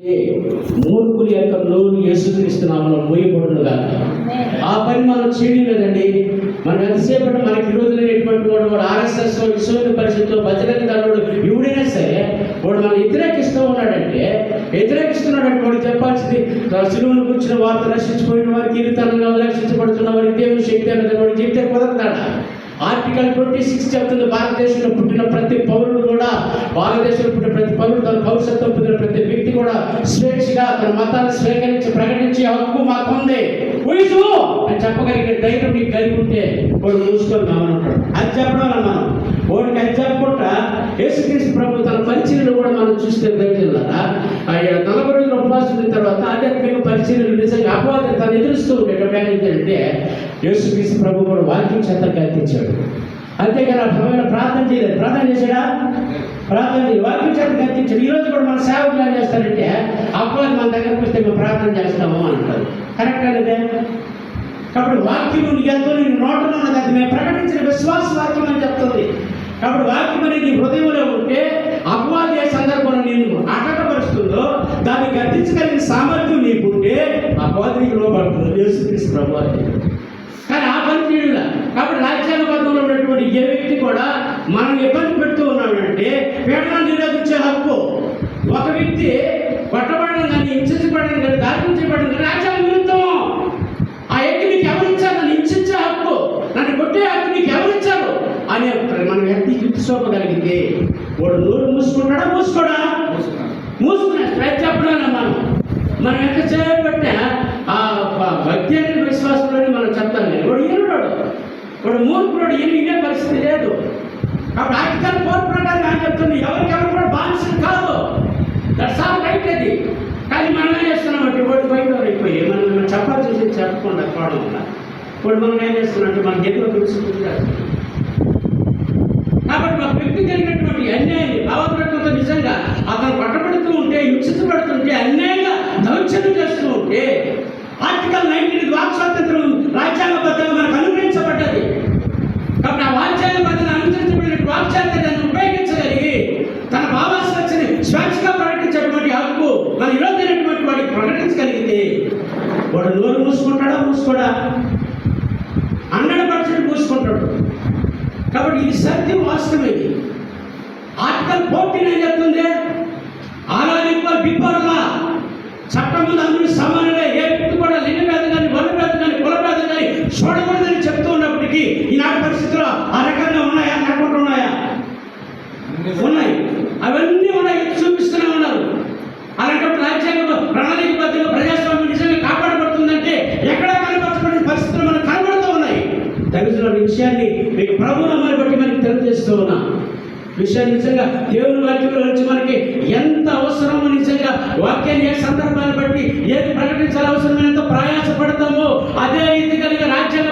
మూర్ఖుల యొక్క నోరు యేసుక్రీస్తు నామములో మూయబడునుగా. ఆ పని మనం చేయలేదండి. మనం ఎంతసేపటి మనకి విరోధులైనటువంటి వాడు ఆర్ఎస్ఎస్ విశ్వ పరిషత్తు బజరంగ దళుడు ఎవడైనా సరే వాడు మనం వ్యతిరేకిస్తున్నాడంటే వాడు చెప్పాల్సింది సిలువను కూర్చున్న వార్త రక్షించిపోయిన వారికి కీర్తనంగా రక్షించబడుతున్న వారికి దేవుని శక్తి అన్నది వాడు చెప్తే కుదరదాడ. ఆర్టికల్ 26 చెప్తుంది, భారతదేశంలో పుట్టిన ప్రతి పౌరుడు కూడా, భారతదేశంలో పుట్టిన ప్రతి పౌరుడు తన పౌరసత్వం పొందిన ప్రతి వ్యక్తి కూడా స్వేచ్ఛగా తన మతాన్ని స్వీకరించి ప్రకటించే హక్కు మాకు ఉంది. ఊహించు అని చెప్పగలిగే ధైర్యం నీకు కలిగి ఉంటే వాడు మూసుకొని కామనుంటాడు. అది చెప్పడం వల్ల మనం వాడికి అది చెప్పకుండా యేసుక్రీస్తు ప్రభు తన పరిచర్యలు కూడా మనం చూస్తే బయటలారా 40 రోజులు ఉపవాసం ఉన్న తర్వాత ఆధ్యాత్మిక పరిచర్యలు నిజంగా అపవాదం తను ఎదురుస్తూ ఉండేటప్పుడు ఏంటంటే యేసుక్రీస్తు ప్రభు కూడా వాక్యం చేత కల్పించాడు. అంతేకాని ఆ సమయంలో ప్రార్థన చేయలేదు. ప్రార్థన చేశాడా? ప్రార్థన చేయలేదు. వాక్యం చేత కల్పించాడు. ఈరోజు కూడా మన సేవకులు ఏం చేస్తారంటే అపవాదం మన దగ్గరకు వస్తే మేము ప్రార్థన చేస్తాము అంటారు. కరెక్ట్ అనేదే. కాబట్టి వాక్యం ఎంతో నేను నోటలో ఉన్నది, అది మేము ప్రకటించిన విశ్వాస వాక్యం అని చెప్తుంది. కాబట్టి వాక్యం అనేది నీ హృదయంలో ఉంటే అపవాది ఏ సందర్భంలో నేను ఆటంకపరుస్తుందో దాన్ని గర్తించగలిగిన సామర్థ్యం నీకుంటే అపవాది నీకు లోపడుతుంది. యేసుక్రీస్తు ప్రభు అని. కానీ ఆ పని చేయడం. కాబట్టి రాజ్యాంగబద్ధంలో ఉన్నటువంటి ఏ వ్యక్తి కూడా మనం ఇబ్బంది పెడుతూ ఉన్నాడంటే పీడనాన్ని నిరోధించే హక్కు. ఒక వ్యక్తి కొట్టబడడం కానీ హింసించబడడం కానీ దారించబడడం కానీ రాజ్యాంగ విరుద్ధం. ఆ వ్యక్తి నీకు ఎవరిచ్చారు? నన్ను హింసించే హక్కు, నన్ను కొట్టే హక్కు నీకు ఎవరిచ్చారు అని మనం వ్యక్తి చూపించుకోగలిగితే వాడు నోరు మూసుకుంటాడా? మూసుకున్నా స్ట్రైక్ చెప్పడం. మనం ఎంత చేయబట్టే ఆ భక్తి అనే విశ్వాసంలోనే మనం చెప్తాం. కానీ వాడు ఈనాడు వాడు మూర్ఖుడు ఇదే పరిస్థితి లేదు. కాబట్టి ఆర్టికల్ 4 ప్రకారం ఆయన చెప్తుంది ఎవరికెవరు కూడా బానిసలు కాదు. That's all right. అది కానీ మనం ఏం చేస్తున్నామంటే వాడు బయట అయిపోయి మనం చెప్పాల్సి చెప్పకుండా పోవడం వల్ల వాడు మనం ఏం చేస్తున్నామంటే మన గెట్లో తెలుసుకుంటారు. కాబట్టి ఒక వ్యక్తి జరిగినటువంటి అన్యాయాన్ని భావప్రకృత నిజంగా అతను పట్టబడుతూ ఉంటే, హింసించబడుతుంటే, అన్యాయంగా దౌర్జన్యం చేస్తూ ఉంటే ఆర్టికల్ 19 వాక్ స్వాతంత్రం రాజ్యాంగబద్ధంగా మనకు అనుగ్రహించబడ్డది. కాబట్టి ఆ రాజ్యాంగబద్ధంగా అనుసరించబడిన వాక్ స్వాతంత్రాన్ని ఉపయోగించగలిగి తన భావాస్వచ్ఛని స్వేచ్ఛగా ప్రకటించేటువంటి హక్కు మన ఈరోజైనటువంటి వాడికి ప్రకటించగలిగితే వాడు నోరు మూసుకోడా? 100% మూసుకుంటాడు. కాబట్టి ఇది సత్యం, వాస్తవం. ఇది ఆర్టికల్ 14 ఏం చెప్తుంది? All are equal before law. చట్టం ముందు అందరూ సమానులే. ఏ వ్యక్తి కూడా లింగ భేదం కానీ, వర్ణ భేదం కానీ, కుల భేదం కానీ చూడకూడదని చెప్తూ ఉన్నప్పటికీ ఈనాటి పరిస్థితుల్లో ఆ రకంగా ఉన్నాయా? లేకుండా ఉన్నాయా? ఉన్నాయి. అవన్నీ ఉన్నాయి, చూపిస్తూనే ఉన్నారు. అలాంటప్పుడు రాజ్యాంగ ప్రణాళికబద్ధంగా ప్రజాస్వామ్యం నిజంగా కాపాడబడుతుందంటే ఎక్కడా కనపరచబడిన పరిస్థితులు మనకు కనబడుతూ ఉన్నాయి. తగిన విషయాన్ని మీకు ప్రభు నమ్మని బట్టి మనకి తెలియజేస్తూ ఉన్నా. విషయాన్ని నిజంగా దేవుని వాక్యంలో నుంచి మనకి ఎంత అవసరమో, నిజంగా వాక్యాన్ని ఏ సందర్భాన్ని బట్టి ఏది ప్రకటించాలి అవసరమైనంత ప్రయాసపడతామో అదే రీతి కలిగిన రాజ్యాంగ